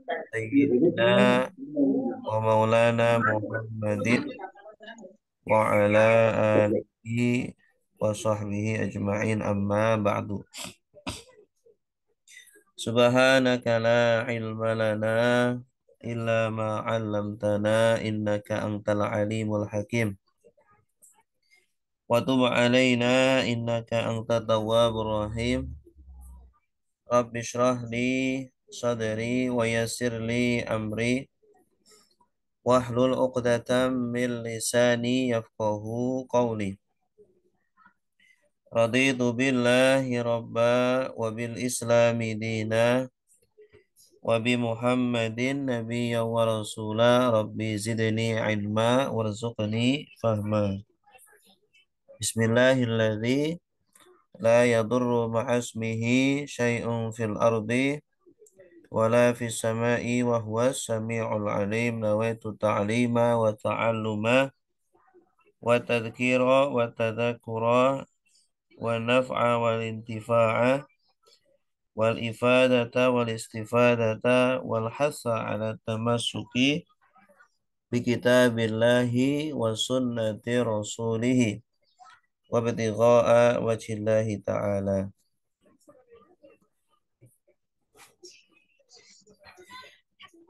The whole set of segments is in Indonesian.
sayyidina wa maulana Muhammadin wa ala alihi wa sahbihi ajma'in amma ba'du. Subhanaka la ilma lana illa ma 'allamtana innaka antal alimul hakim. Wa tub 'alaina innaka antat tawwabur rahim. Rabbi shrah li sadri wa yassir li amri wahlul 'uqdatam min lisani yafqahu qawli. Raditu billahi rabba wa bil islami dina wa bi Muhammadin nabiyya wa rasula rabbi zidni ilma warzuqni fahma. Bismillahilladzi la yadurru ma'asmihi syai'un fil ardi wala fis sama'i wa huwas sami'ul alim. Nawaitu ta'lima wa ta'alluma wa tadhkira wa tadhakkura wa naf'a wal intifa'a wal ifadata wal istifadata wal hasa ala tamassuki bi kitabillahi wa sunnati rasulihi wa bitigha'a wajhillahi ta'ala.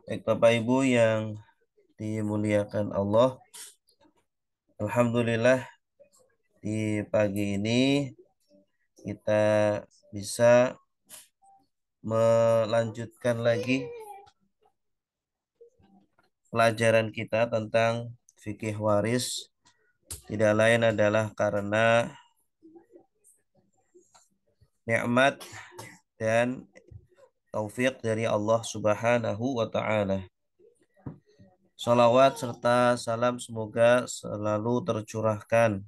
Baik Bapak Ibu yang dimuliakan Allah, alhamdulillah di pagi ini kita bisa melanjutkan lagi pelajaran kita tentang fikih waris. Tidak lain adalah karena nikmat dan taufik dari Allah Subhanahu wa taala. Salawat serta salam semoga selalu tercurahkan,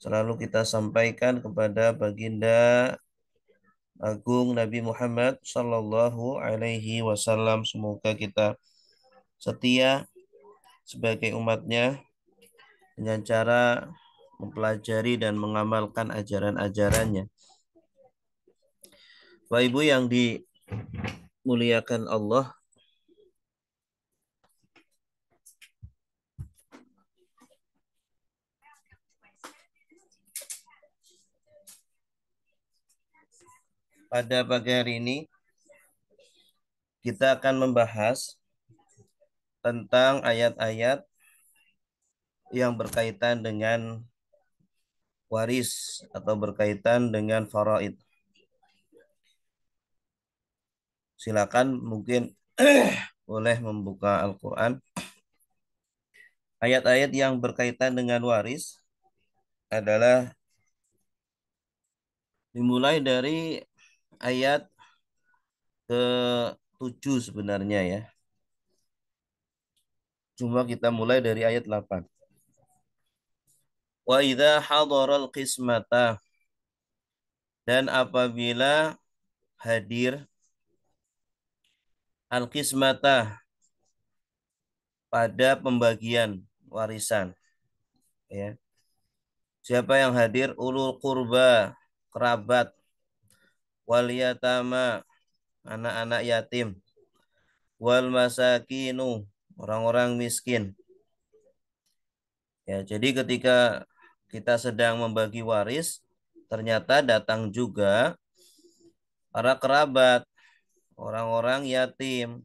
selalu kita sampaikan kepada baginda agung Nabi Muhammad sallallahu alaihi wasallam. Semoga kita setia sebagai umatnya dengan cara mempelajari dan mengamalkan ajaran-ajarannya. Bapak Ibu yang dimuliakan Allah, pada pagi hari ini kita akan membahas tentang ayat-ayat yang berkaitan dengan waris atau berkaitan dengan faraid. Silakan mungkin boleh membuka Al-Quran. Ayat-ayat yang berkaitan dengan waris adalah dimulai dari ayat ke-7 sebenarnya ya. Cuma kita mulai dari ayat 8. Wa idza hadaral qismata, dan apabila hadir al-qismata, pada pembagian warisan ya. Siapa yang hadir? Ulul qurba, kerabat, wal yatama, anak-anak yatim, wal masakinu, orang-orang miskin. Ya, jadi ketika kita sedang membagi waris, ternyata datang juga para kerabat, orang-orang yatim,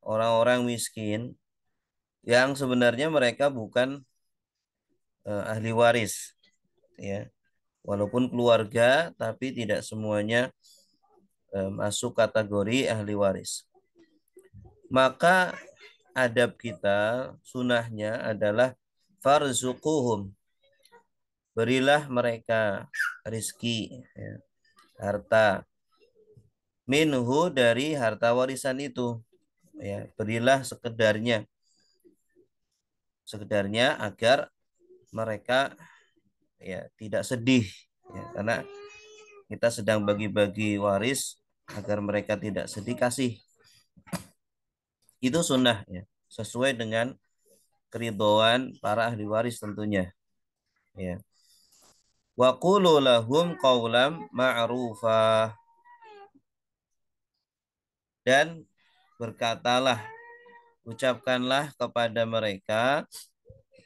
orang-orang miskin yang sebenarnya mereka bukan ahli waris ya. Walaupun keluarga tapi tidak semuanya masuk kategori ahli waris. Maka adab kita, sunahnya adalah farzuquhum, berilah mereka rizki ya, harta, minhu, dari harta warisan itu ya, berilah sekedarnya agar mereka ya tidak sedih ya, karena kita sedang bagi-bagi waris agar mereka tidak sedih, kasih. Itu sunnah ya, sesuai dengan keridhaan para ahli waris tentunya ya. Wa qulu lahum qawlam ma'rufah, dan berkatalah, ucapkanlah kepada mereka,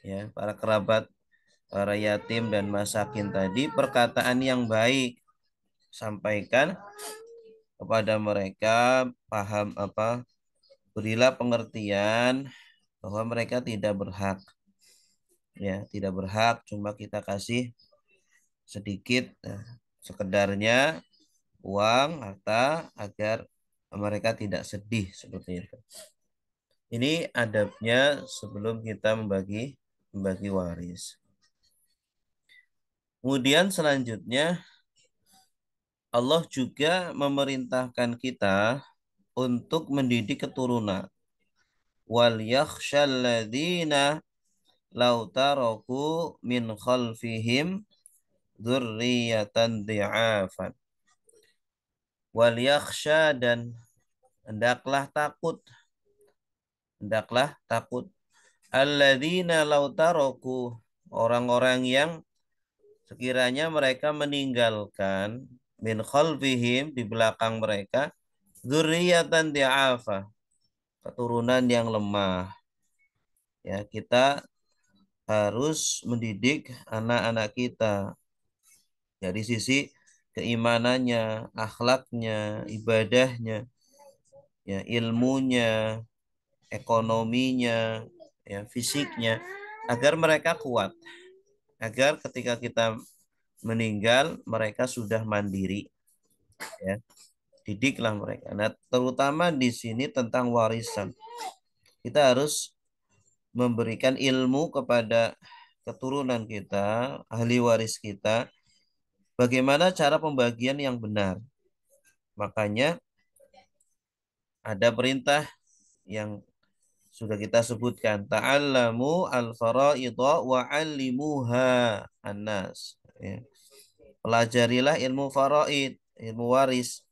ya, para kerabat, para yatim dan masakin tadi perkataan yang baik. Sampaikan kepada mereka, paham apa, berilah pengertian bahwa mereka tidak berhak, ya, tidak berhak, cuma kita kasih sedikit, sekedarnya uang, harta, agar mereka tidak sedih seperti itu. Ini adabnya sebelum kita membagi waris. Kemudian selanjutnya Allah juga memerintahkan kita untuk mendidik keturunan. Wal yakhshal ladzina law taraku min khalfihim dzurriyyatan dhi'afan. Wal yakhsha, dan hendaklah takut, alladzina law taraku, orang-orang yang sekiranya mereka meninggalkan min khalfihim, di belakang mereka, dzurriyyatan dhi'afa, keturunan yang lemah. Ya, kita harus mendidik anak-anak kita dari sisi keimanannya, akhlaknya, ibadahnya, ya, ilmunya, ekonominya, ya, fisiknya, agar mereka kuat, agar ketika kita meninggal mereka sudah mandiri, ya. Didiklah mereka. Nah, terutama di sini tentang warisan. Kita harus memberikan ilmu kepada keturunan kita, ahli waris kita, bagaimana cara pembagian yang benar. Makanya ada perintah yang sudah kita sebutkan, ta'allamu al-fara'idha wa 'allimuha annas. Ya. Pelajarilah ilmu faraid, ilmu waris.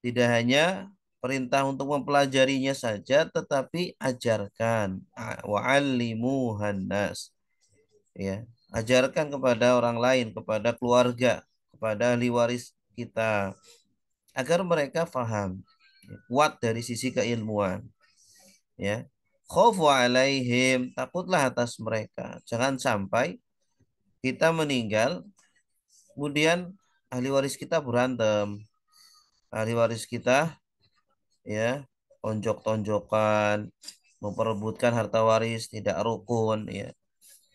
Tidak hanya perintah untuk mempelajarinya saja, tetapi ajarkan, wa 'allimuhan nas. Ya, ajarkan kepada orang lain, kepada keluarga, kepada ahli waris kita, agar mereka faham, kuat dari sisi keilmuan, ya. Khaufu alaihim, takutlah atas mereka. Jangan sampai kita meninggal, kemudian ahli waris kita berantem, ahli waris kita, ya, tonjok-tonjokan, memperebutkan harta waris, tidak rukun, ya.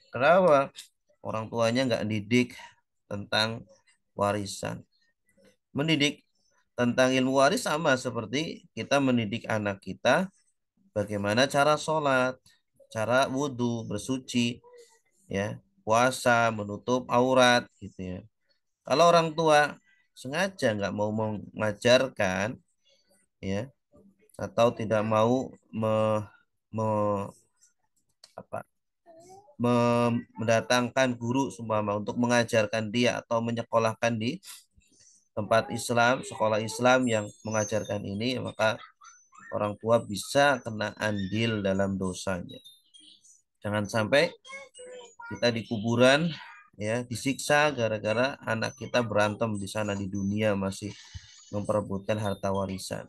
Kenapa? Orang tuanya nggak didik tentang warisan. Mendidik tentang ilmu waris sama seperti kita mendidik anak kita bagaimana cara sholat, cara wudhu, bersuci, ya, puasa, menutup aurat, gitu ya. Kalau orang tua sengaja nggak mau mengajarkan, ya, atau tidak mau me- apa, mendatangkan guru seumpama untuk mengajarkan dia atau menyekolahkan di tempat Islam, sekolah Islam yang mengajarkan ini, maka orang tua bisa kena andil dalam dosanya. Jangan sampai kita di kuburan, ya, disiksa gara-gara anak kita berantem di sana di dunia masih memperebutkan harta warisan.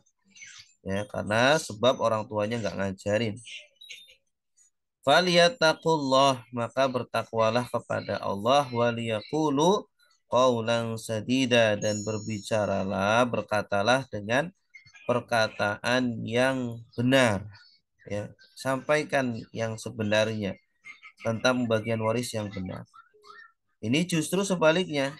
Ya, karena sebab orang tuanya nggak ngajarin. Falyattaqullah, maka bertakwalah kepada Allah, waliyaqulu qaulan sadida, dan berbicaralah, berkatalah dengan perkataan yang benar, ya. Sampaikan yang sebenarnya tentang pembagian waris yang benar. Ini justru sebaliknya,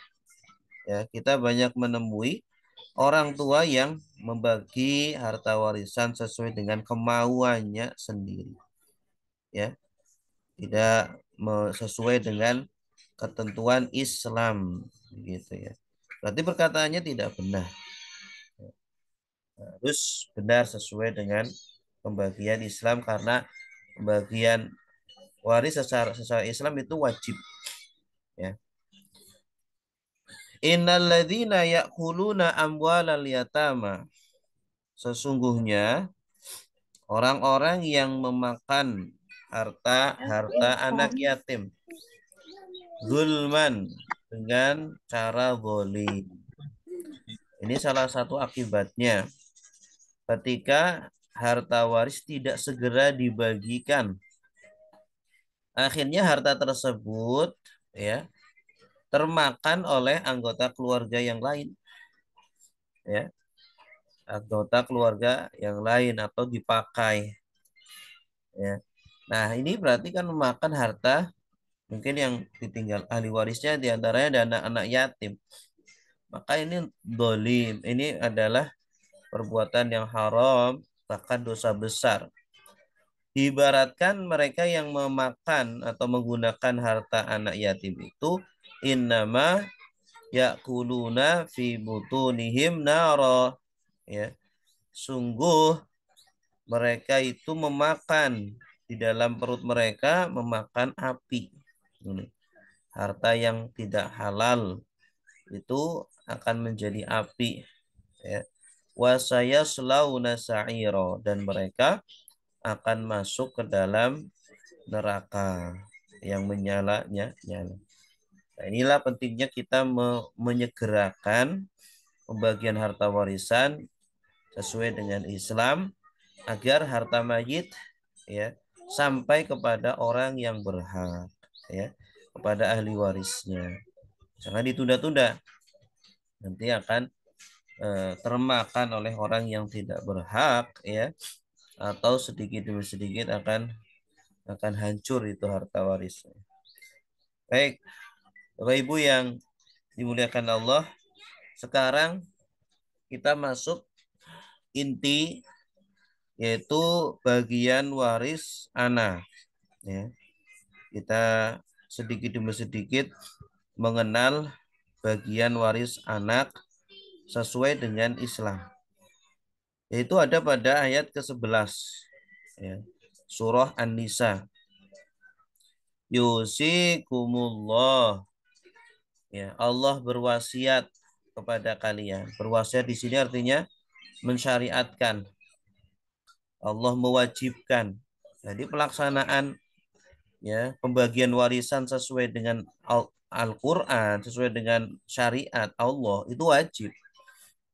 ya, kita banyak menemui orang tua yang membagi harta warisan sesuai dengan kemauannya sendiri, ya, tidak sesuai dengan ketentuan Islam, gitu ya. Berarti perkataannya tidak benar. Harus benar sesuai dengan pembagian Islam, karena pembagian waris secara Islam itu wajib, ya. Innalladzina ya'kuluna amwalal yatama, sesungguhnya orang-orang yang memakan harta anak yatim, zulman, dengan cara zalim. Ini salah satu akibatnya ketika harta waris tidak segera dibagikan. Akhirnya harta tersebut ya termakan oleh anggota keluarga yang lain, ya, anggota keluarga yang lain atau dipakai, ya. Nah, ini berarti kan memakan harta mungkin yang ditinggal ahli warisnya diantaranya ada anak-anak yatim. Maka ini dolim, ini adalah perbuatan yang haram, bahkan dosa besar. Ibaratkan mereka yang memakan atau menggunakan harta anak yatim itu innama yakuluna fi butunihim naro, ya, sungguh mereka itu memakan di dalam perut mereka memakan api. Ini harta yang tidak halal itu akan menjadi api, ya. Wasaya selauna sa'iro, dan mereka akan masuk ke dalam neraka yang menyala-nyala. Nah, inilah pentingnya kita menyegerakan pembagian harta warisan sesuai dengan Islam agar harta mayit, ya, sampai kepada orang yang berhak, ya, kepada ahli warisnya. Jangan ditunda-tunda. Nanti akan termakan oleh orang yang tidak berhak, ya, atau sedikit demi sedikit akan hancur itu harta warisnya. Baik, Bapak Ibu yang dimuliakan Allah, sekarang kita masuk inti, yaitu bagian waris anak, ya. Kita sedikit demi sedikit mengenal bagian waris anak sesuai dengan Islam. Yaitu ada pada ayat ke-11, ya, surah An-Nisa. Yusikumullah, ya, Allah berwasiat kepada kalian. Berwasiat di sini artinya mensyariatkan. Allah mewajibkan. Jadi pelaksanaan, ya, pembagian warisan sesuai dengan Al-Quran, sesuai dengan syariat Allah itu wajib,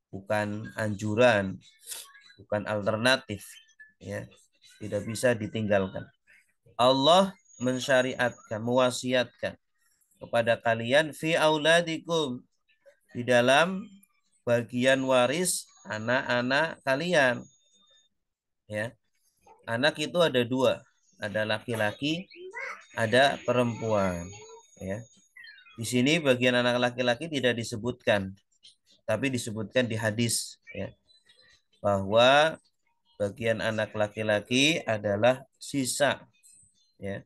bukan anjuran, bukan alternatif, ya, tidak bisa ditinggalkan. Allah mensyariatkan, mewasiatkan kepada kalian fi auladikum, di dalam bagian waris anak-anak kalian, ya. Anak itu ada dua, ada laki-laki, ada perempuan, ya. Di sini bagian anak laki-laki tidak disebutkan, tapi disebutkan di hadis, ya, bahwa bagian anak laki-laki adalah sisa, ya.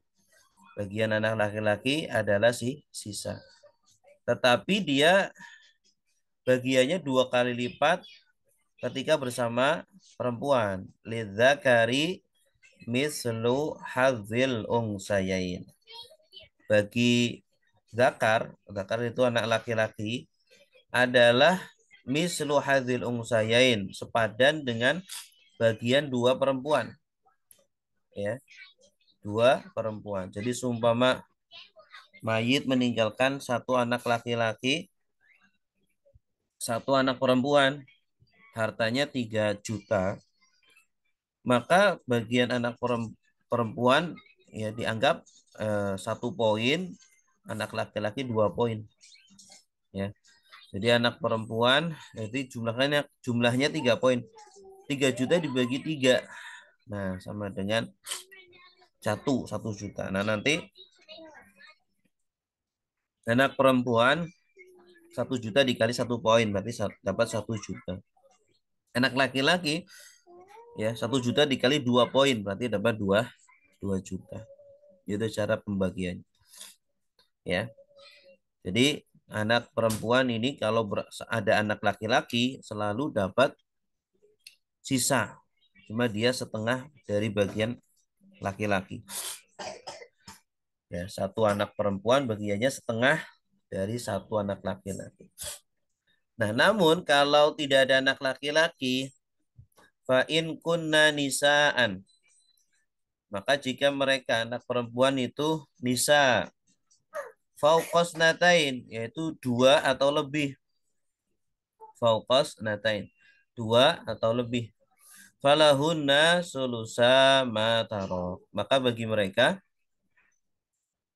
Bagian anak laki-laki adalah sisa. Tetapi dia bagiannya 2 kali lipat ketika bersama perempuan. Lidzakari mislu hadzil ungsayain. Bagi zakar, zakar itu anak laki-laki, adalah mislu hadzil ungsayain, sepadan dengan bagian 2 perempuan, ya, 2 perempuan. Jadi seumpama mayit meninggalkan 1 anak laki-laki, 1 anak perempuan, hartanya 3 juta, maka bagian anak perempuan, ya, dianggap 1 poin, anak laki-laki 2 poin, ya. Jadi anak perempuan jadi jumlahnya 3 poin. 3 juta dibagi 3, nah sama dengan 1 juta. Nah, nanti anak perempuan 1 juta dikali 1 poin berarti dapat 1 juta. Anak laki-laki, ya, 1 juta dikali 2 poin berarti dapat 2 juta. Itu cara pembagian, ya. Jadi anak perempuan ini kalau ada anak laki-laki selalu dapat sisa, cuma dia setengah dari bagian laki-laki, ya. 1 anak perempuan bagiannya setengah dari 1 anak laki-laki. Nah, namun kalau tidak ada anak laki-laki, fa in kunna nisaan, maka jika mereka anak perempuan itu nisa, fauqos natain, yaitu 2 atau lebih. Fauqos natain, 2 atau lebih. falahunna sulusa ma tarok. Maka bagi mereka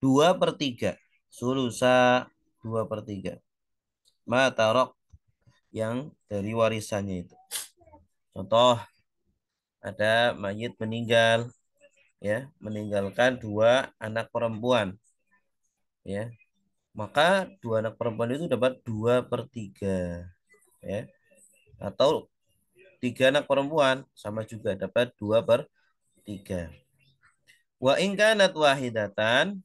2/3. Sulusa 2/3. Ma tarok yang dari warisannya itu. Contoh, ada mayit meninggal, ya, meninggalkan 2 anak perempuan, ya. Maka 2 anak perempuan itu dapat 2/3, ya. Atau 3 anak perempuan sama juga dapat 2/3. Wa in kanat wahidatan,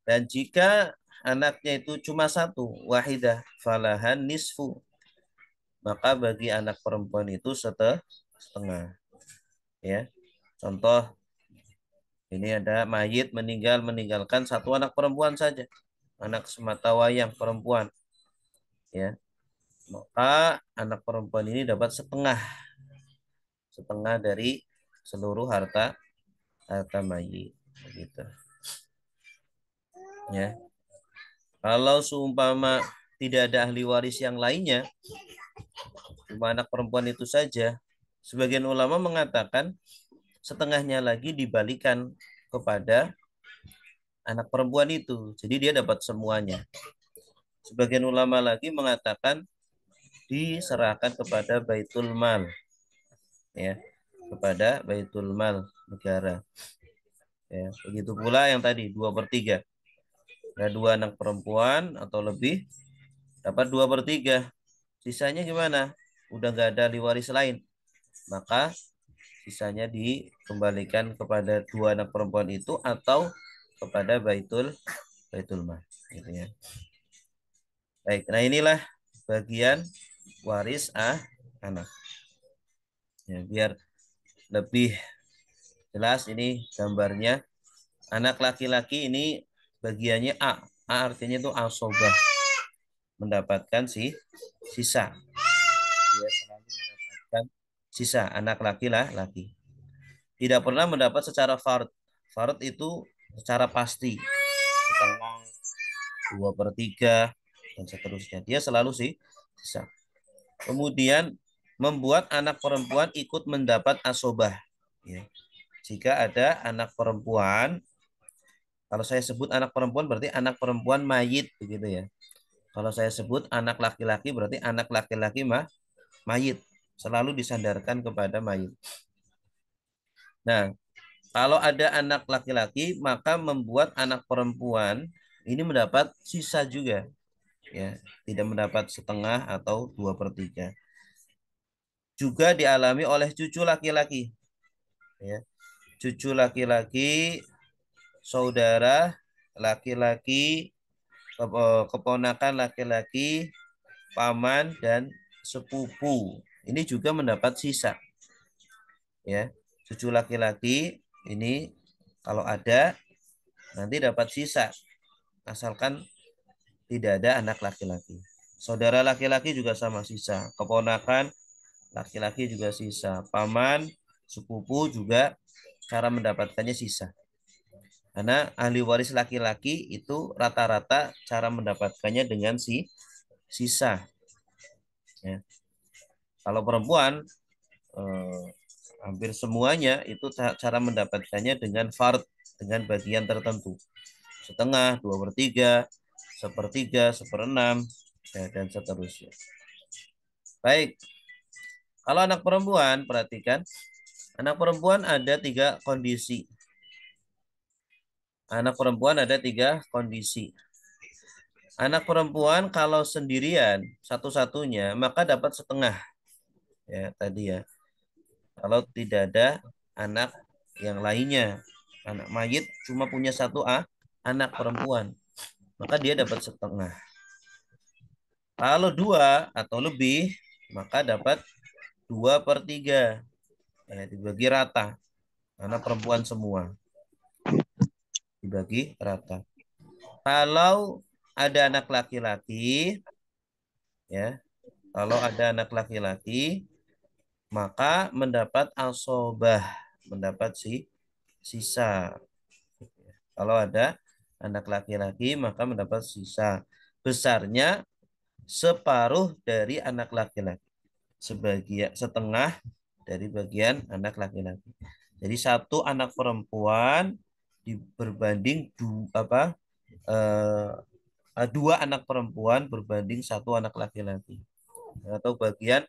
dan jika anaknya itu cuma satu, wahidah, falahan nisfu, maka bagi anak perempuan itu setengah, ya. Contoh, ini ada mayit meninggalkan 1 anak perempuan saja, anak semata wayang perempuan, ya. Maka anak perempuan ini dapat setengah, setengah dari seluruh harta harta mayit, begitu, ya. Kalau seumpama tidak ada ahli waris yang lainnya, cuma anak perempuan itu saja, sebagian ulama mengatakan setengahnya lagi dibalikan kepada anak perempuan itu. Jadi dia dapat semuanya. Sebagian ulama lagi mengatakan diserahkan kepada Baitul Mal, ya, kepada Baitul Mal negara. Ya, begitu pula yang tadi 2/3. Ada 2 anak perempuan atau lebih dapat 2/3. Sisanya gimana? Udah nggak ada ahli waris lain, maka sisanya dikembalikan kepada 2 anak perempuan itu atau kepada Baitul Baitul Mal, gitu ya. Baik, nah inilah bagian waris anak. Ya, biar lebih jelas ini gambarnya. Anak laki-laki ini bagiannya A. A artinya itu asobah, mendapatkan sisa. Dia selalu mendapatkan sisa, anak laki-laki. Tidak pernah mendapat secara fard. Fard itu secara pasti. Setengah, 2/3, dan seterusnya. Dia selalu sisa. Kemudian membuat anak perempuan ikut mendapat asobah. Ya. Jika ada anak perempuan, kalau saya sebut anak perempuan berarti anak perempuan mayit, begitu ya. Kalau saya sebut anak laki-laki berarti anak laki-laki mayit, selalu disandarkan kepada mayit. Nah, kalau ada anak laki-laki maka membuat anak perempuan ini mendapat sisa juga, ya, tidak mendapat setengah atau 2/3. Juga dialami oleh cucu laki-laki, ya. Cucu laki-laki, saudara laki-laki, keponakan laki-laki, paman dan sepupu. Ini juga mendapat sisa, ya. Cucu laki-laki ini kalau ada nanti dapat sisa asalkan tidak ada anak laki-laki. Saudara laki-laki juga sama sisa. Keponakan laki-laki juga sisa. Paman, sepupu juga cara mendapatkannya sisa. Karena ahli waris laki-laki itu rata-rata cara mendapatkannya dengan sisa. Ya. Kalau perempuan eh, hampir semuanya itu cara mendapatkannya dengan fard, dengan bagian tertentu. Setengah, 2/3, 1/3, 1/6, ya, dan seterusnya. Baik, kalau anak perempuan, perhatikan, anak perempuan ada 3 kondisi. Anak perempuan ada 3 kondisi. Anak perempuan kalau sendirian, satu-satunya, maka dapat setengah. Ya, tadi ya. Kalau tidak ada anak yang lainnya, anak mayit cuma punya satu anak perempuan, maka dia dapat setengah. Kalau 2 atau lebih, maka dapat 2/3. Ya, dibagi rata. Anak perempuan semua. Dibagi rata. Kalau ada anak laki-laki, ya, kalau ada anak laki-laki, maka mendapat asobah, mendapat sisa. Kalau ada anak laki-laki, maka mendapat sisa. Besarnya separuh dari anak laki-laki. Sebagian setengah dari bagian anak laki-laki. Jadi satu anak perempuan berbanding dua anak perempuan berbanding satu anak laki-laki. Atau bagian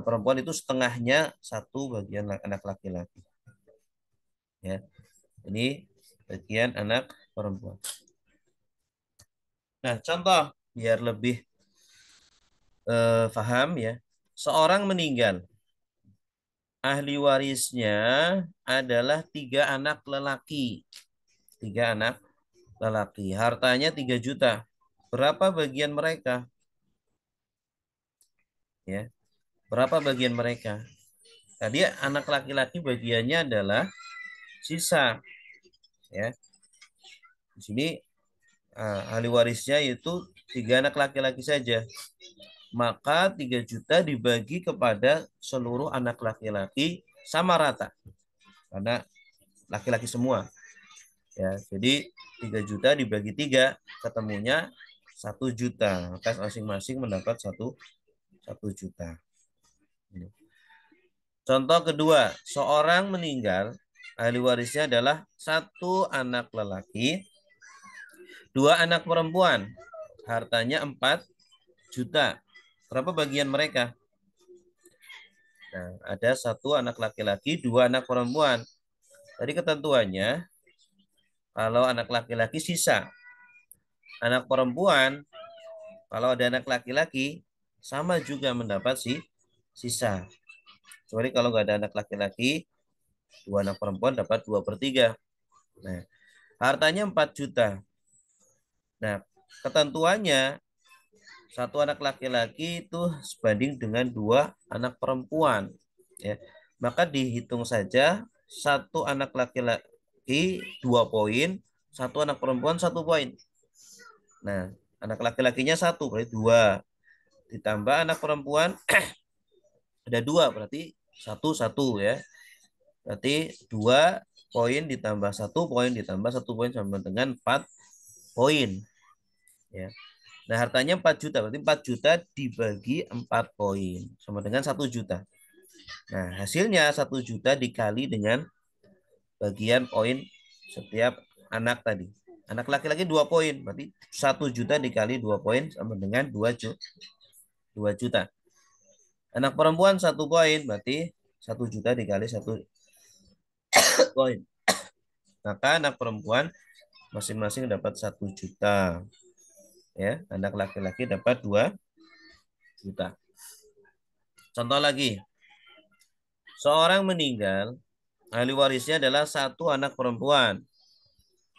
perempuan itu setengahnya satu bagian anak laki-laki. Ya, ini bagian anak perempuan. Nah, contoh biar lebih paham ya. Seorang meninggal, ahli warisnya adalah 3 anak lelaki. 3 anak lelaki. Hartanya 3 juta. Berapa bagian mereka? Ya, berapa bagian mereka? Tadi anak laki-laki bagiannya adalah sisa. Ya, di sini ahli warisnya itu 3 anak laki-laki saja. Maka 3 juta dibagi kepada seluruh anak laki-laki sama rata. Karena laki-laki semua. Ya, jadi 3 juta dibagi 3 ketemunya 1 juta. Maka masing-masing mendapat 1 juta. Contoh kedua, seorang meninggal, ahli warisnya adalah 1 anak lelaki, 2 anak perempuan, hartanya 4 juta. Berapa bagian mereka? Nah, ada 1 anak laki-laki, 2 anak perempuan. Tadi ketentuannya, kalau anak laki-laki sisa. Anak perempuan, kalau ada anak laki-laki, sama juga mendapat sisa. Kecuali kalau nggak ada anak laki-laki, 2 anak perempuan dapat 2/3. Nah, hartanya 4 juta. Nah, ketentuannya, 1 anak laki-laki itu sebanding dengan 2 anak perempuan. Ya. Maka dihitung saja 1 anak laki-laki 2 poin, 1 anak perempuan 1 poin. Nah, anak laki-lakinya 1 berarti 2. Ditambah anak perempuan ada 2 berarti 1 ya. Berarti 2 poin ditambah 1 poin ditambah 1 poin sama dengan 4 poin. Ya. Nah, hartanya 4 juta. Berarti 4 juta dibagi 4 poin. Sama dengan 1 juta. Nah, hasilnya 1 juta dikali dengan bagian poin setiap anak tadi. Anak laki-laki 2 poin. Berarti 1 juta dikali 2 poin sama dengan 2 juta. Anak perempuan 1 poin. Berarti 1 juta dikali 1 poin. Maka anak perempuan masing-masing dapat 1 juta. Ya, anak laki-laki dapat 2 juta. Contoh lagi. Seorang meninggal, ahli warisnya adalah 1 anak perempuan.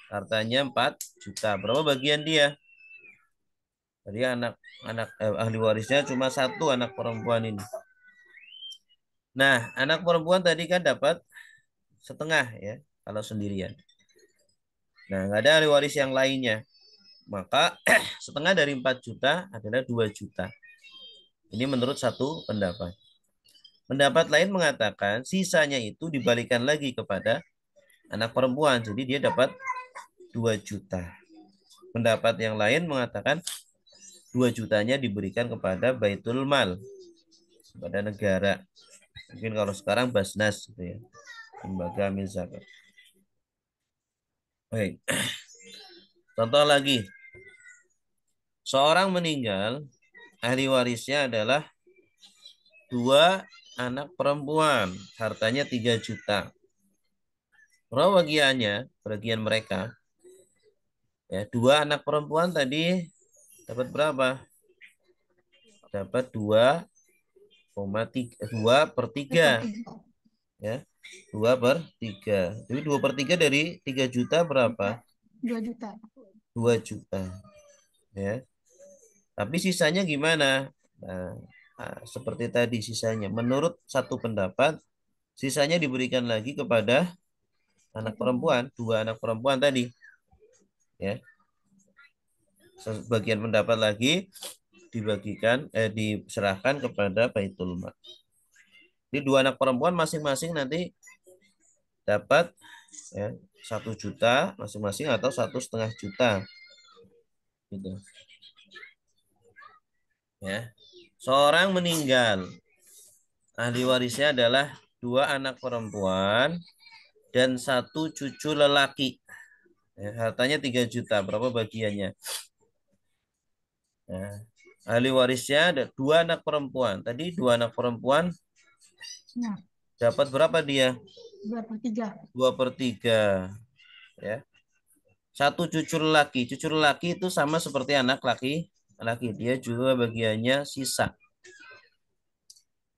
Hartanya 4 juta. Berapa bagian dia? Jadi ahli warisnya cuma 1 anak perempuan ini. Nah, anak perempuan tadi kan dapat setengah ya, kalau sendirian. Nah, nggak ada ahli waris yang lainnya. Maka setengah dari 4 juta adalah 2 juta. Ini menurut satu pendapat. Pendapat lain mengatakan sisanya itu dibalikan lagi kepada anak perempuan. Jadi dia dapat 2 juta. Pendapat yang lain mengatakan 2 jutanya diberikan kepada Baitul Mal, kepada negara. Mungkin kalau sekarang Basnas gitu ya. Lembaga amil zakat. Baik. Contoh lagi. Seorang meninggal, ahli warisnya adalah 2 anak perempuan, hartanya 3 juta. Berapa bagian mereka? Ya, 2 anak perempuan tadi dapat berapa? Dapat 2,3 ya, 2/3. Jadi 2/3 dari 3 juta berapa? 2 juta. 2 juta. Ya. Tapi sisanya gimana? Nah, seperti tadi sisanya. Menurut satu pendapat, sisanya diberikan lagi kepada anak perempuan, 2 anak perempuan tadi. Ya. Sebagian pendapat lagi diserahkan kepada Baitul Mal. Jadi 2 anak perempuan masing-masing nanti dapat ya, 1 juta masing-masing atau 1,5 juta. Gitu. Ya. Seorang meninggal, Ahli warisnya adalah 2 anak perempuan dan 1 cucu lelaki. Ya, hartanya 3 juta. Berapa bagiannya? Nah, ahli warisnya ada 2 anak perempuan. Tadi 2 anak perempuan Nah, dapat berapa dia? 2/3. 2/3. Ya. 1 cucu lelaki. Cucu lelaki itu sama seperti anak laki. Dia juga bagiannya sisa.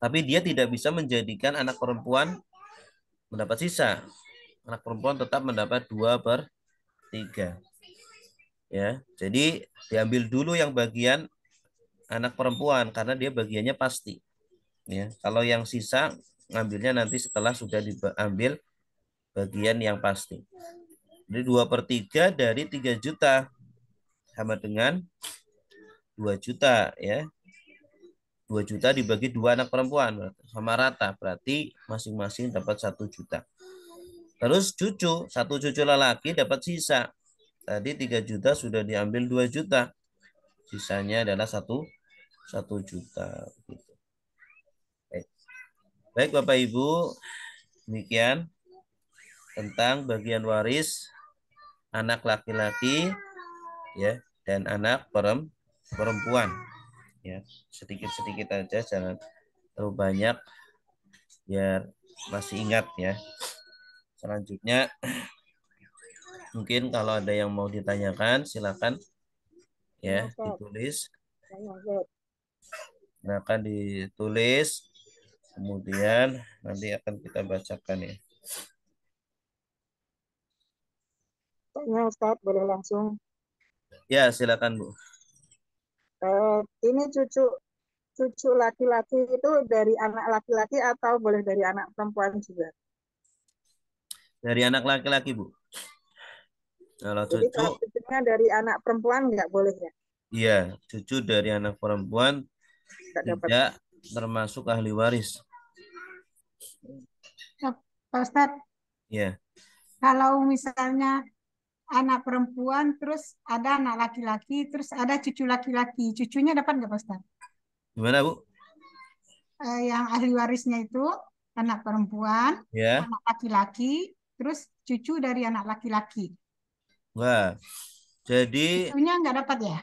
Tapi dia tidak bisa menjadikan anak perempuan mendapat sisa. Anak perempuan tetap mendapat 2/3. Ya, jadi diambil dulu yang bagian anak perempuan karena dia bagiannya pasti. Ya, kalau yang sisa ngambilnya nanti setelah sudah diambil bagian yang pasti. Jadi 2/3 dari 3 juta sama dengan 2 juta ya. 2 juta dibagi 2 anak perempuan sama rata, berarti masing-masing dapat 1 juta. Terus 1 cucu lelaki dapat sisa. Tadi 3 juta sudah diambil 2 juta. Sisanya adalah 1 juta. Baik. Baik Bapak Ibu, demikian tentang bagian waris anak laki-laki ya dan anak perempuan ya. Sedikit-sedikit aja, jangan terlalu banyak biar masih ingat ya. Selanjutnya mungkin kalau ada yang mau ditanyakan silakan ya Ustaz. ditulis. Tanya, Ustaz. Silakan ditulis kemudian nanti akan kita bacakan ya. Tanya, Ustaz, boleh langsung. Ya, silakan Bu. Ini cucu cucu laki-laki itu dari anak laki-laki atau boleh dari anak perempuan juga? Dari anak laki-laki Bu. Kalau Jadi cucu, kalau cucunya dari anak perempuan nggak boleh ya? iya, cucu dari anak perempuan Nggak dapat. tidak termasuk ahli waris. Ya, Pak Ustadz, Ya, kalau misalnya anak perempuan, terus ada anak laki-laki, terus ada cucu laki-laki, cucunya dapat nggak Pak Ustadz? gimana Bu? Yang ahli warisnya itu anak perempuan, Ya, anak laki-laki, terus cucu dari anak laki-laki. enggak. Jadi Cucunya nggak dapat ya?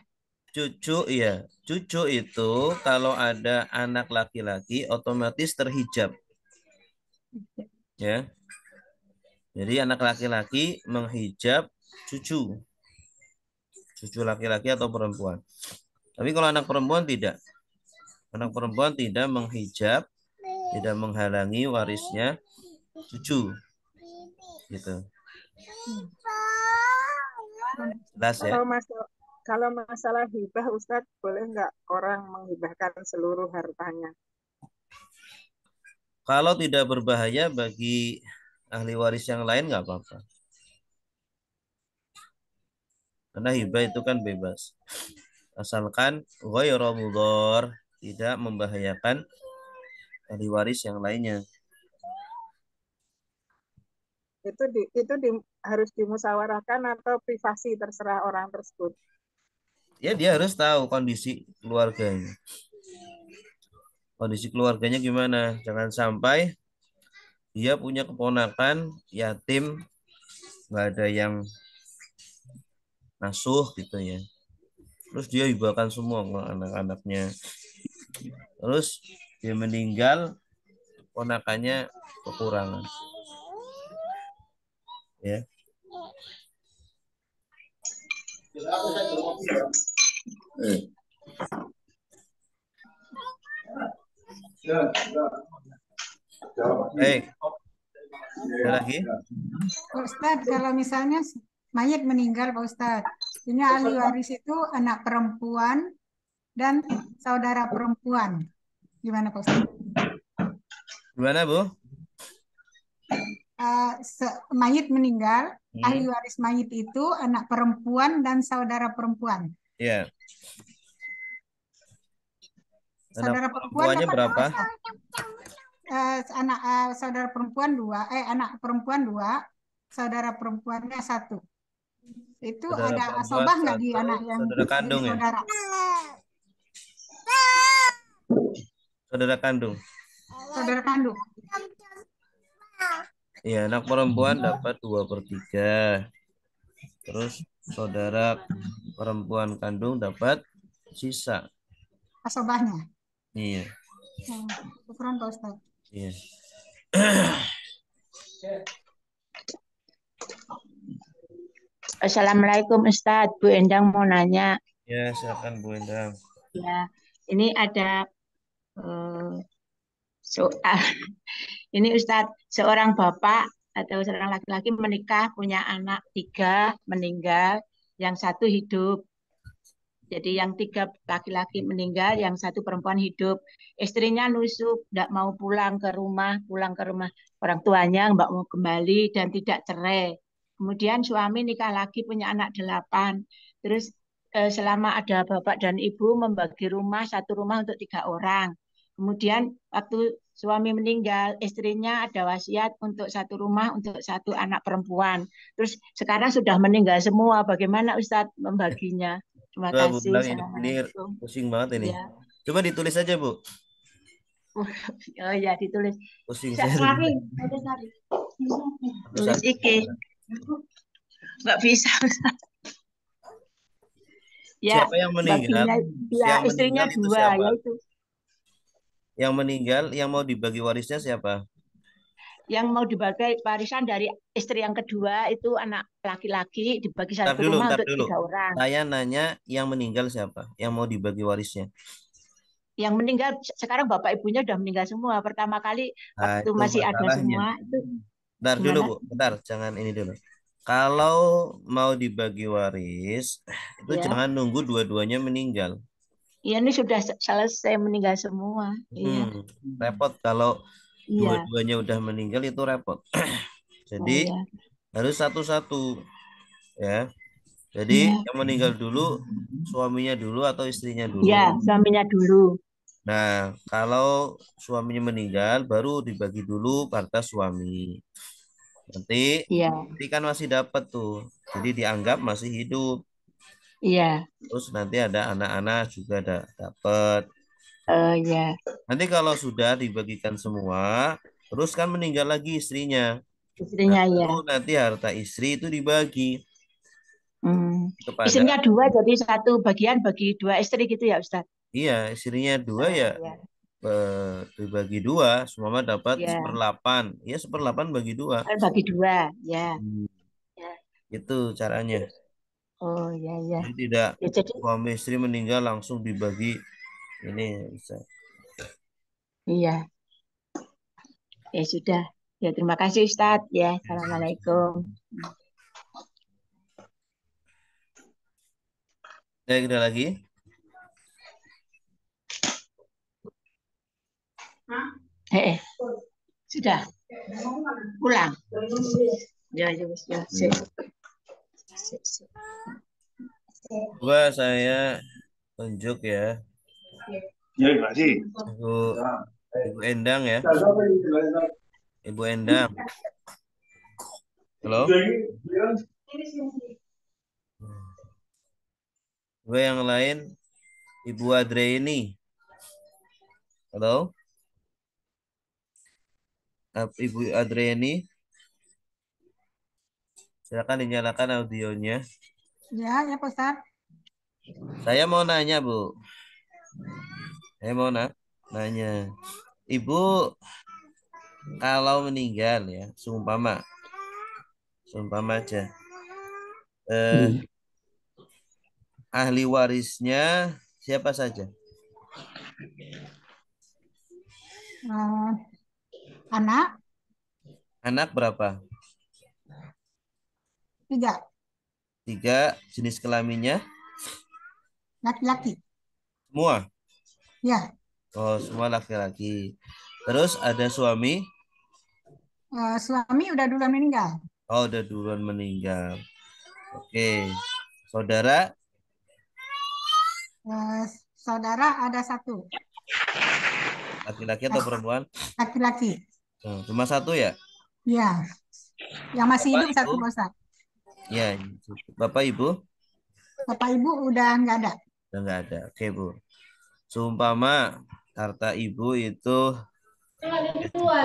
cucu, iya, cucu itu kalau ada anak laki-laki otomatis terhijab, ya. Jadi anak laki-laki menghijab cucu, cucu laki-laki atau perempuan. Tapi kalau anak perempuan tidak. Anak perempuan tidak menghijab, tidak menghalangi warisnya cucu. Gitu. Hmm. Jelas ya? Kalau masalah kalau masalah hibah, Ustadz boleh nggak orang menghibahkan seluruh hartanya? Kalau tidak berbahaya bagi ahli waris yang lain nggak apa-apa. Karena hibah itu kan bebas. Asalkan ghairu mudhar, tidak membahayakan ahli waris yang lainnya. Harus dimusyawarahkan atau privasi terserah orang tersebut. Ya dia harus tahu kondisi keluarganya. Kondisi keluarganya gimana? Jangan sampai dia punya keponakan yatim, nggak ada yang ngasuh gitu ya. Terus dia hibahkan semua ke anak-anaknya. Terus dia meninggal, ponakannya kekurangan. Ya. Baik, ada lagi? Pak Ustadz, kalau misalnya mayat meninggal, Pak Ustadz, ini ahli waris itu anak perempuan dan saudara perempuan. Gimana Pak Ustadz? Gimana, Bu? Mayit meninggal, ahli Hmm. waris mayit itu anak perempuan dan saudara perempuan. Ya, anak Saudara perempuan perempuannya dapat nggak berapa? Pak Ustadz? Saudara perempuan dua, anak perempuan dua, saudara perempuannya satu. Itu Saudara ada perempuan asobah nggak di satu, anak yang saudara jadi kandung ya? saudara? Saudara kandung. saudara kandung. Iya, anak perempuan dapat 2/3. Terus saudara perempuan kandung dapat sisa. Asobahnya. Iya, Oh, syukron Pak Ustaz. iya. Assalamualaikum Ustadz, Bu Endang mau nanya. Ya, silakan Bu Endang. Ya, ini ada soal. Ini Ustadz, seorang bapak atau seorang laki-laki menikah, punya anak 3 meninggal, yang 1 hidup. Jadi yang 3 laki-laki meninggal, yang 1 perempuan hidup. Istrinya nusuk, tidak mau pulang ke rumah orang tuanya, nggak mau kembali dan tidak cerai. Kemudian suami nikah lagi punya anak 8. Terus selama ada bapak dan ibu membagi rumah, 1 rumah untuk 3 orang. Kemudian waktu suami meninggal, istrinya ada wasiat untuk 1 rumah untuk 1 anak perempuan. Terus sekarang sudah meninggal semua, bagaimana Ustadz membaginya? Terima Coba Bu kasih. Endang, ini Assalamualaikum. pusing banget ini. Ya. Coba ditulis aja Bu. Oh ya, ditulis. Pusing saya. Sari, tulis Satu-satu. iki. Nggak bisa. Ya, Siapa yang meninggal? baginya ya Yang istrinya meninggal itu 2, siapa? yaitu Yang meninggal, yang mau dibagi warisnya siapa? yang mau dibagi warisan dari istri yang kedua itu anak laki-laki dibagi Ntar 1 dulu, rumah ntar untuk dulu. 3 orang. Saya nanya yang meninggal siapa? Yang mau dibagi warisnya. Yang meninggal sekarang bapak ibunya udah meninggal semua. Pertama kali Nah, waktu itu masih ada masalahnya. semua itu Bentar dulu, gimana? Bu. Bentar, jangan ini dulu. Kalau mau dibagi waris, itu Ya, jangan nunggu dua-duanya meninggal. iya ini sudah selesai meninggal semua. Iya, Repot kalau iya. dua-duanya udah meninggal itu repot. Jadi Oh ya, harus satu-satu ya. Jadi iya. yang meninggal dulu suaminya dulu atau istrinya dulu. Ya, suaminya dulu. Nah, kalau suaminya meninggal baru dibagi dulu harta suami. Nanti Iya, nanti kan masih dapat tuh. Jadi dianggap masih hidup. iya. Terus nanti ada anak-anak juga ada dapat. Oh ya, Nanti kalau sudah dibagikan semua, terus kan meninggal lagi istrinya. Nah, istrinya ya. baru nanti harta istri itu dibagi Hmm. kepada, Istrinya 2 jadi 1 bagian bagi 2 istri gitu ya Ustaz? iya, istrinya dua ya, Ya, dibagi dua, semua dapat ya. 1/8. Ya 1/8 bagi dua. Kan bagi 2 ya. Hmm, Ya. itu caranya. Oh ya ya. Jadi tidak Ya jadi suami istri meninggal langsung dibagi ini bisa. iya. Ya sudah. Ya terima kasih Ustaz ya. Ya, Assalamualaikum. kita lagi. Eh, sudah pulang. Ya ya ya. Sip. Sip, sip. Coba saya tunjuk ya, Ya, masih. Ibu Ibu Endang ya, Ibu Endang. Halo. Gue yang lain, Ibu Adreini. Halo, Ibu Adreini. Silakan dinyalakan audionya. Ya, ya Pak Ustaz. Saya mau nanya, Bu. Saya mau nanya. Ibu kalau meninggal ya, seumpama aja. Eh, ahli warisnya siapa saja? Eh, anak Anak berapa? 3, 3, jenis kelaminnya? laki-laki. Semua? Ya, Oh, semua laki-laki. Terus ada suami? suami udah duluan meninggal. Oh, udah duluan meninggal. Oke. Saudara? Eh, saudara ada 1, Laki-laki atau perempuan? laki-laki. Cuma 1 ya? Ya, yang masih Bapak, hidup 1 Ibu? Pak Ustaz. Ya, Bapak, Ibu? Bapak Ibu udah nggak ada. Udah nggak ada. Oke, Bu. Seumpama harta Ibu itu 3 juta.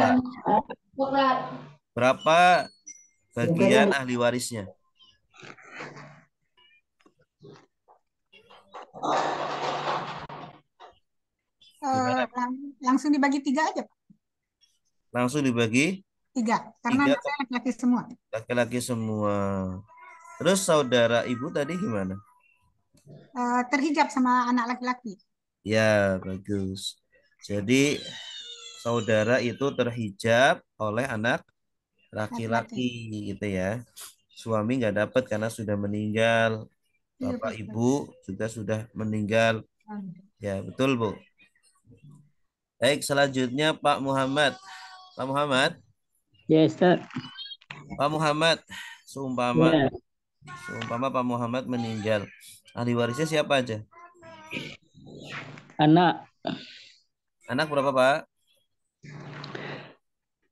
Berapa bagian ahli warisnya? Gimana? Langsung dibagi 3 aja, Pak. Langsung dibagi 3, karena 3 anak saya laki-laki semua. laki-laki semua. Terus saudara ibu tadi gimana? Terhijab sama anak laki-laki. Ya, bagus. Jadi saudara itu terhijab oleh anak laki-laki Laki-laki. gitu ya. Suami nggak dapat karena sudah meninggal. Iya, Bapak Pak Ustaz. ibu juga sudah meninggal. Ya, betul, Bu. Baik, selanjutnya Pak Muhammad. Pak Muhammad, Ya, Ustaz. Pak Muhammad, seumpama Ya, seumpama Pak Muhammad meninggal. Ahli warisnya siapa aja? anak Anak berapa, Pak?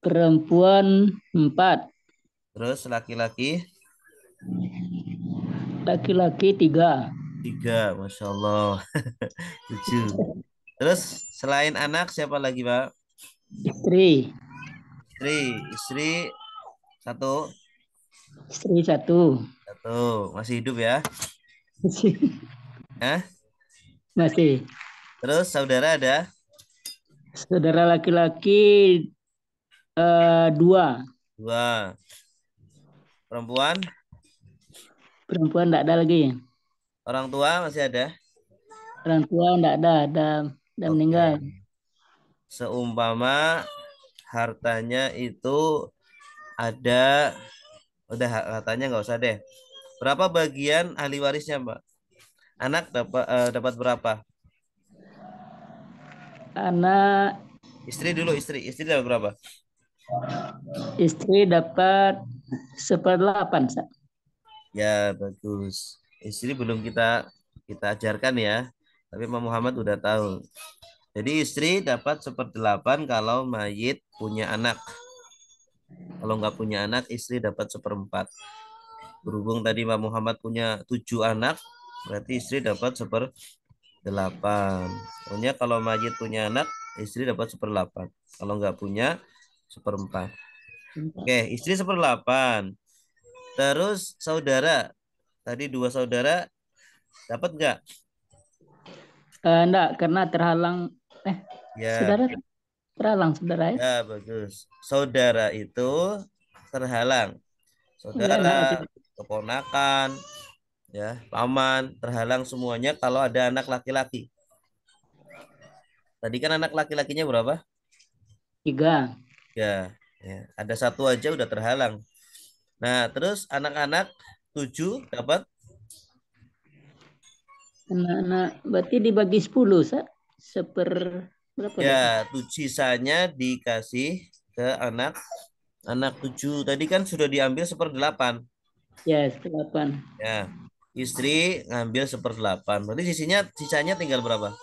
perempuan 4, Terus laki-laki laki-laki 3. 3, Masya Allah. 7. Terus selain anak siapa lagi, Pak? Istri, Istri, istri satu, istri 1. satu masih hidup ya? Masih, Hah? masih. Terus saudara ada? Saudara laki-laki 2. 2. Perempuan? Perempuan tidak ada lagi. Orang tua masih ada? Orang tua tidak ada meninggal. Oke. Seumpama hartanya itu ada, udah hartanya nggak usah deh. Berapa bagian ahli warisnya, Mbak? Anak dapat berapa? Anak Istri dulu, istri dapat berapa? istri dapat 1/8. Ustaz. Ya, bagus. Istri belum kita kita ajarkan ya. Tapi Pak Muhammad udah tahu. Jadi istri dapat 1/8 kalau mayit punya anak. Kalau nggak punya anak, istri dapat 1/4. Berhubung tadi Pak Muhammad punya 7 anak, berarti istri dapat 1/8. Pokoknya kalau mayit punya anak, istri dapat 1/8. Kalau nggak punya, 1/4. Oke, istri 1/8. Terus saudara, tadi 2 saudara dapat nggak? Enggak, karena terhalang. Ya, Saudara terhalang, saudara ya? ya bagus. Saudara itu terhalang. Ya, enggak Saudara, maksudnya. keponakan, ya, paman, terhalang semuanya kalau ada anak laki-laki. Tadi kan anak laki-lakinya berapa? 3. Ya, ya, ada satu aja udah terhalang. Nah, terus anak-anak 7 dapat Anak-anak berarti dibagi 10, Ustaz. Berapa deh? ya, sisanya dikasih ke anak anak 7. Tadi kan sudah diambil 1/8. Ya, 8. Ya, istri ngambil 1/8. Berarti sisanya tinggal berapa?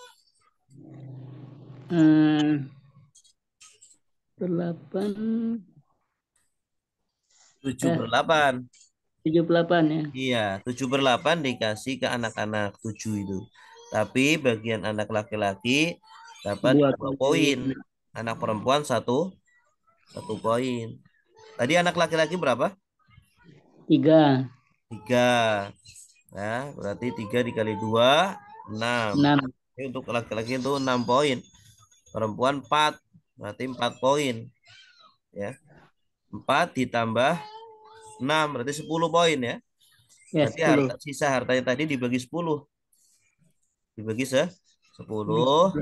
8. 7/8. 78 ya. Iya, 7/8 dikasih ke anak-anak 7 itu. Tapi bagian anak laki-laki dapat 2 2 kali. poin. Anak perempuan satu poin. Tadi anak laki-laki berapa? 3. 3. Nah, berarti 3 dikali 2, 6. 6. Ini untuk laki-laki itu 6 poin. Perempuan 4, berarti 4 poin. Ya, 4 ditambah 6, berarti 10 poin ya. Ya, Berarti 10. sisa hartanya tadi dibagi 10. Dibagi 10.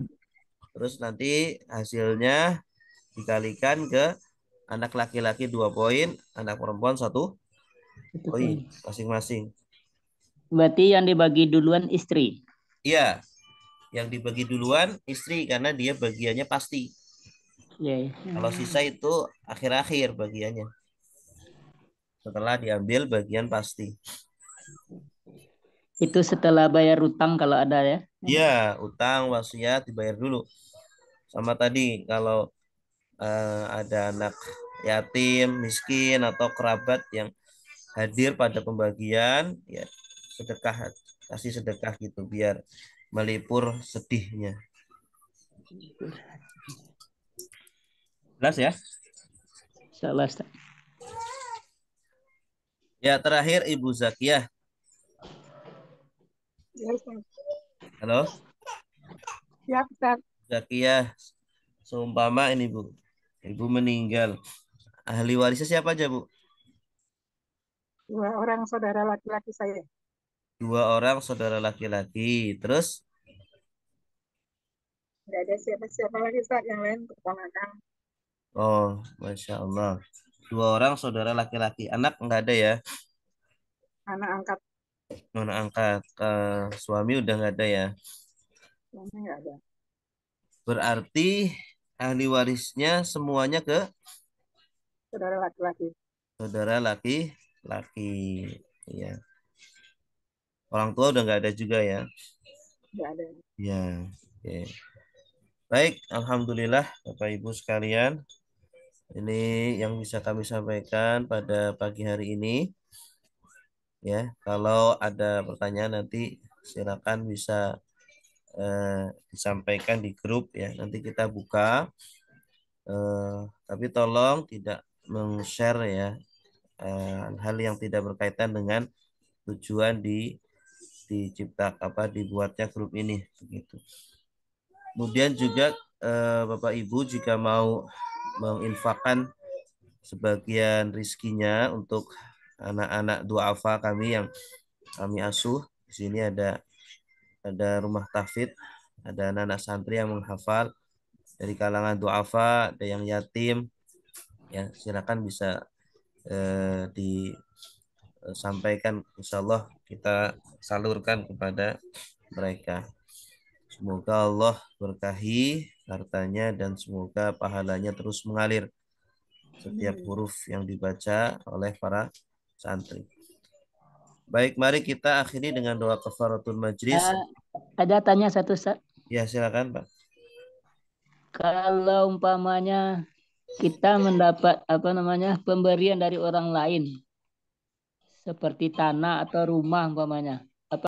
Terus nanti hasilnya dikalikan ke anak laki-laki 2 poin, anak perempuan 1 1 poin poin. masing-masing. Berarti yang dibagi duluan istri. Iya, yang dibagi duluan istri karena dia bagiannya pasti. Ya, ya. Kalau sisa itu akhir-akhir bagiannya. Setelah diambil bagian pasti. Itu setelah bayar utang kalau ada ya. Iya, utang wasiat dibayar dulu. Sama tadi kalau ada anak yatim, miskin atau kerabat yang hadir pada pembagian, ya sedekah, kasih sedekah gitu biar melipur sedihnya. Jelas ya? Salah, Ustaz. Ya, terakhir Ibu Zakiyah. Ya, Ustaz. Halo, Siap, Ustaz. Zakiyah. Seumpama ini Bu, Ibu meninggal. Ahli warisnya siapa aja Bu? Dua orang saudara laki-laki saya. 2 orang saudara laki-laki. Terus, Nggak ada siapa-siapa lagi, Ustaz. Yang lain keponakan. oh, Masya Allah. 2 orang saudara laki-laki. Anak nggak ada ya? Anak angkat Mana angkat. Suami udah nggak ada ya? suami nggak ada. Berarti ahli warisnya semuanya ke Saudara laki-laki. saudara laki-laki. Ya. Orang tua udah nggak ada juga ya? Nggak ada. Ya. Oke. Baik, Alhamdulillah Bapak Ibu sekalian. Ini yang bisa kami sampaikan pada pagi hari ini. Ya, kalau ada pertanyaan nanti silakan bisa disampaikan di grup ya. Nanti kita buka. Tapi tolong tidak meng-share ya hal yang tidak berkaitan dengan tujuan dicipta apa dibuatnya grup ini begitu. Kemudian juga Bapak Ibu jika mau menginfakkan sebagian rizkinya untuk anak-anak duafa kami yang kami asuh. Di sini ada rumah tahfidz, ada anak-anak santri yang menghafal dari kalangan duafa, ada yang yatim. Ya, silakan bisa disampaikan, insya Allah kita salurkan kepada mereka. Semoga Allah berkahi hartanya dan semoga pahalanya terus mengalir setiap huruf yang dibaca oleh para santri. Baik, mari kita akhiri dengan doa kafaratul majlis. Ada tanya satu, Ustaz. Ya, silakan, Pak. Kalau umpamanya kita mendapat pemberian dari orang lain seperti tanah atau rumah umpamanya.